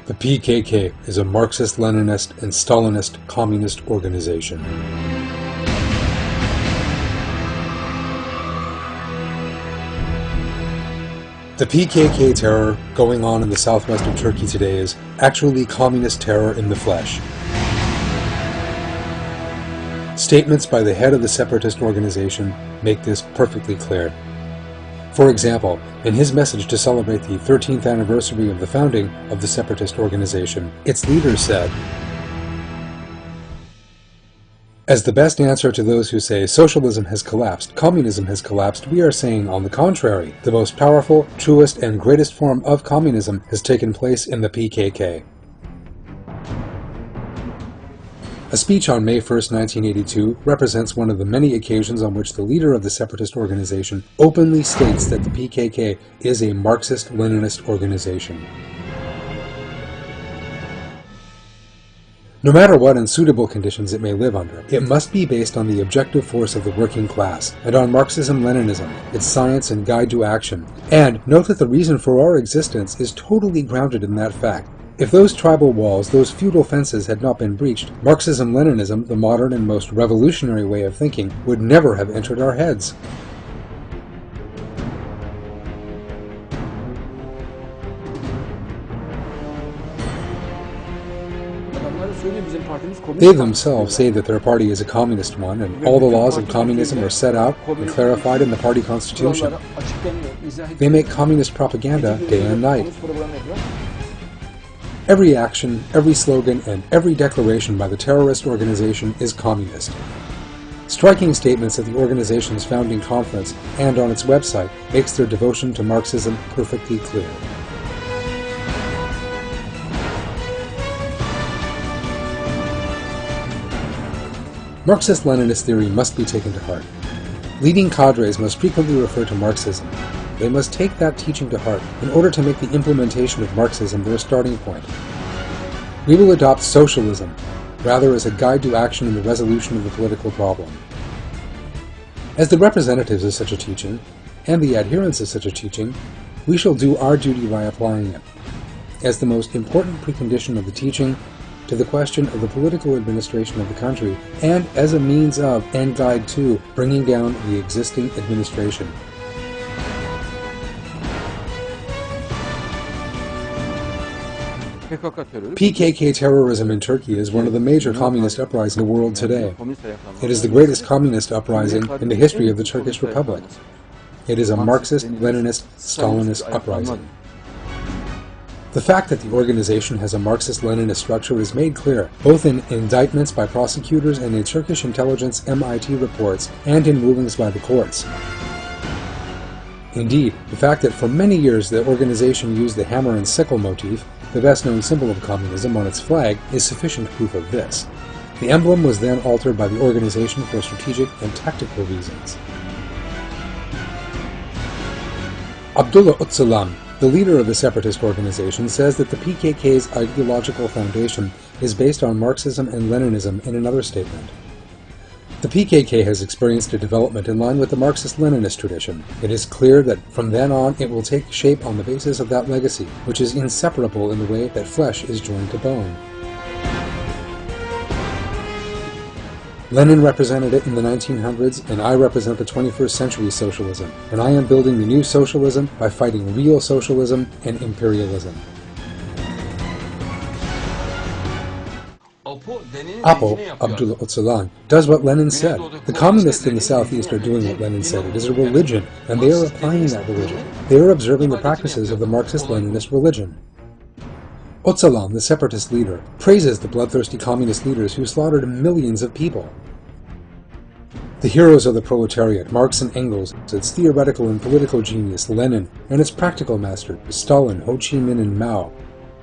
The PKK is a Marxist-Leninist and Stalinist communist organization. The PKK terror going on in the southwest of Turkey today is actually communist terror in the flesh. Statements by the head of the separatist organization make this perfectly clear. For example, in his message to celebrate the 13th anniversary of the founding of the separatist organization, its leader said, "As the best answer to those who say socialism has collapsed, communism has collapsed, we are saying, on the contrary, the most powerful, truest, and greatest form of communism has taken place in the PKK." A speech on May 1, 1982 represents one of the many occasions on which the leader of the separatist organization openly states that the PKK is a Marxist-Leninist organization. No matter what unsuitable conditions it may live under, it must be based on the objective force of the working class, and on Marxism-Leninism, its science and guide to action. And note that the reason for our existence is totally grounded in that fact. If those tribal walls, those feudal fences had not been breached, Marxism-Leninism, the modern and most revolutionary way of thinking, would never have entered our heads. They themselves say that their party is a communist one, and all the laws of communism are set out and clarified in the party constitution. They make communist propaganda day and night. Every action, every slogan, and every declaration by the terrorist organization is communist. Striking statements at the organization's founding conference and on its website makes their devotion to Marxism perfectly clear. Marxist-Leninist theory must be taken to heart. Leading cadres must frequently refer to Marxism. They must take that teaching to heart in order to make the implementation of Marxism their starting point. We will adopt socialism, rather as a guide to action in the resolution of the political problem. As the representatives of such a teaching, and the adherents of such a teaching, we shall do our duty by applying it, as the most important precondition of the teaching, to the question of the political administration of the country, and as a means of, and guide to, bringing down the existing administration. PKK terrorism in Turkey is one of the major communist uprisings in the world today. It is the greatest communist uprising in the history of the Turkish Republic. It is a Marxist-Leninist, Stalinist uprising. The fact that the organization has a Marxist-Leninist structure is made clear, both in indictments by prosecutors and in Turkish intelligence MIT reports, and in rulings by the courts. Indeed, the fact that for many years the organization used the hammer and sickle motif, the best-known symbol of communism, on its flag, is sufficient proof of this. The emblem was then altered by the organization for strategic and tactical reasons. Abdullah Öcalan, the leader of the separatist organization, says that the PKK's ideological foundation is based on Marxism and Leninism in another statement. The PKK has experienced a development in line with the Marxist-Leninist tradition. It is clear that from then on it will take shape on the basis of that legacy, which is inseparable in the way that flesh is joined to bone. Lenin represented it in the 1900s, and I represent the 21st century socialism, and I am building the new socialism by fighting real socialism and imperialism. Apo, Abdullah Öcalan, does what Lenin said. The communists in the southeast are doing what Lenin said. It is a religion, and they are applying that religion. They are observing the practices of the Marxist-Leninist religion. Öcalan, the separatist leader, praises the bloodthirsty communist leaders who slaughtered millions of people. The heroes of the proletariat, Marx and Engels, its theoretical and political genius, Lenin, and its practical masters, Stalin, Ho Chi Minh, and Mao,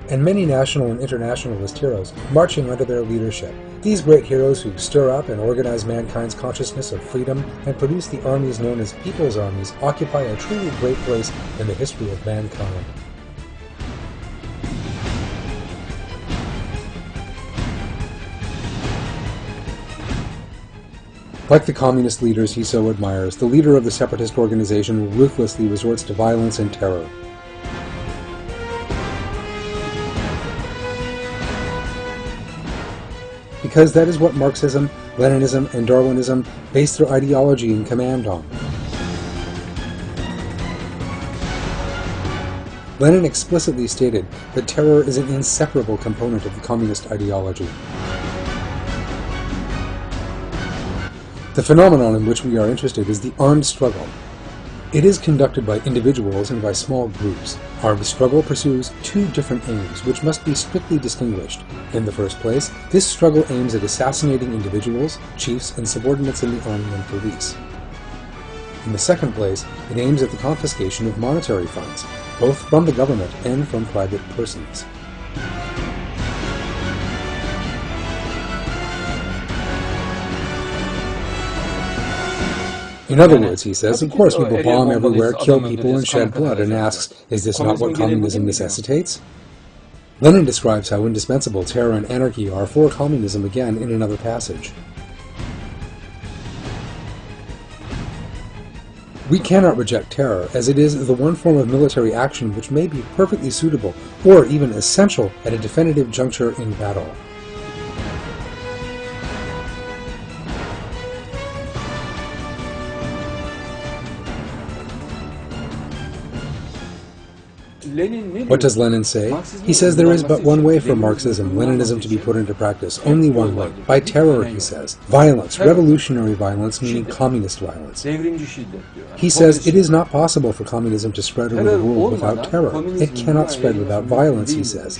and many national and internationalist heroes marching under their leadership. These great heroes who stir up and organize mankind's consciousness of freedom and produce the armies known as people's armies occupy a truly great place in the history of mankind. Like the communist leaders he so admires, the leader of the separatist organization ruthlessly resorts to violence and terror. because that is what Marxism, Leninism, and Darwinism base their ideology and command on. Lenin explicitly stated that terror is an inseparable component of the communist ideology. The phenomenon in which we are interested is the armed struggle. It is conducted by individuals and by small groups. Armed struggle pursues two different aims, which must be strictly distinguished. In the first place, this struggle aims at assassinating individuals, chiefs, and subordinates in the army and police. In the second place, it aims at the confiscation of monetary funds, both from the government and from private persons. In other words, he says, of course we will bomb everywhere, kill people, and shed blood, and asks, is this not what communism necessitates? Lenin describes how indispensable terror and anarchy are for communism again in another passage. We cannot reject terror, as it is the one form of military action which may be perfectly suitable, or even essential, at a definitive juncture in battle. What does Lenin say? He says there is but one way for Marxism, Leninism to be put into practice, only one way. By terror, he says. Violence, revolutionary violence, meaning communist violence. He says it is not possible for communism to spread over the world without terror. It cannot spread without violence, he says.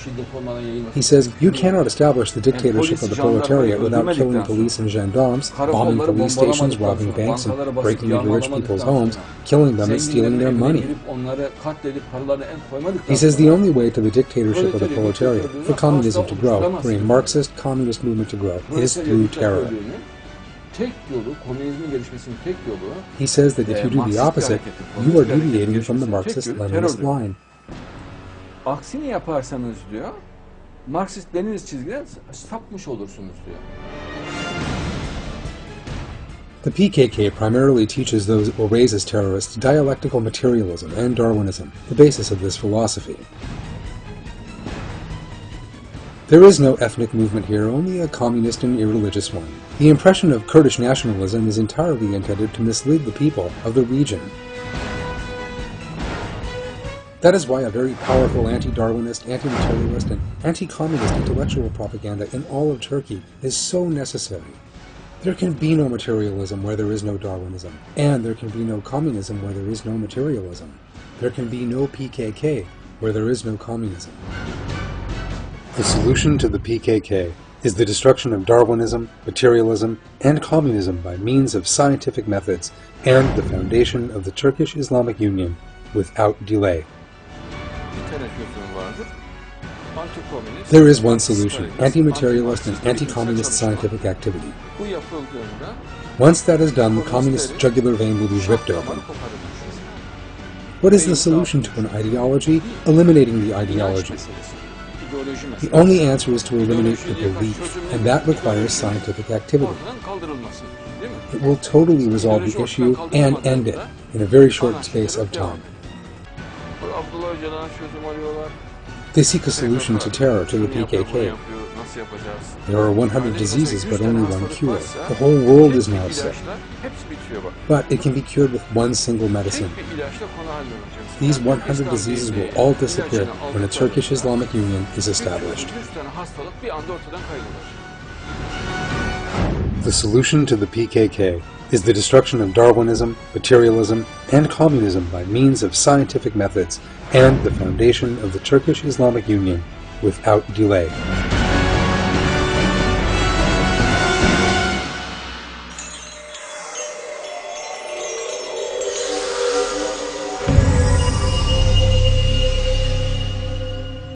He says you cannot establish the dictatorship of the proletariat without killing police and gendarmes, bombing police stations, robbing banks, and breaking into rich people's homes, killing them and stealing their money. He says the only way to the dictatorship of the proletariat, for communism to grow, for a Marxist communist movement to grow, is through terror. He says that if you do the opposite, you are deviating from the Marxist-Leninist line. Aksini yaparsanız diyor, Marksist-Leninist çizgiden sapmış olursunuz diyor. The PKK primarily teaches those it will raise as terrorists dialectical materialism and Darwinism, the basis of this philosophy. There is no ethnic movement here, only a communist and irreligious one. The impression of Kurdish nationalism is entirely intended to mislead the people of the region. That is why a very powerful anti-Darwinist, anti-materialist, and anti-communist intellectual propaganda in all of Turkey is so necessary. There can be no materialism where there is no Darwinism, and there can be no communism where there is no materialism. There can be no PKK where there is no communism. The solution to the PKK is the destruction of Darwinism, materialism, and communism by means of scientific methods, and the foundation of the Turkish-Islamic Union without delay. There is one solution, anti-materialist and anti-communist scientific activity. Once that is done, the communist jugular vein will be ripped open. What is the solution to an ideology? Eliminating the ideology. The only answer is to eliminate the belief, and that requires scientific activity. It will totally resolve the issue and end it in a very short space of time. They seek a solution to terror, to the PKK. There are 100 diseases, but only one cure. The whole world is now sick. But it can be cured with one single medicine. These 100 diseases will all disappear when a Turkish-Islamic Union is established. The solution to the PKK is the destruction of Darwinism, materialism, and communism by means of scientific methods, and the foundation of the Turkish-Islamic Union without delay.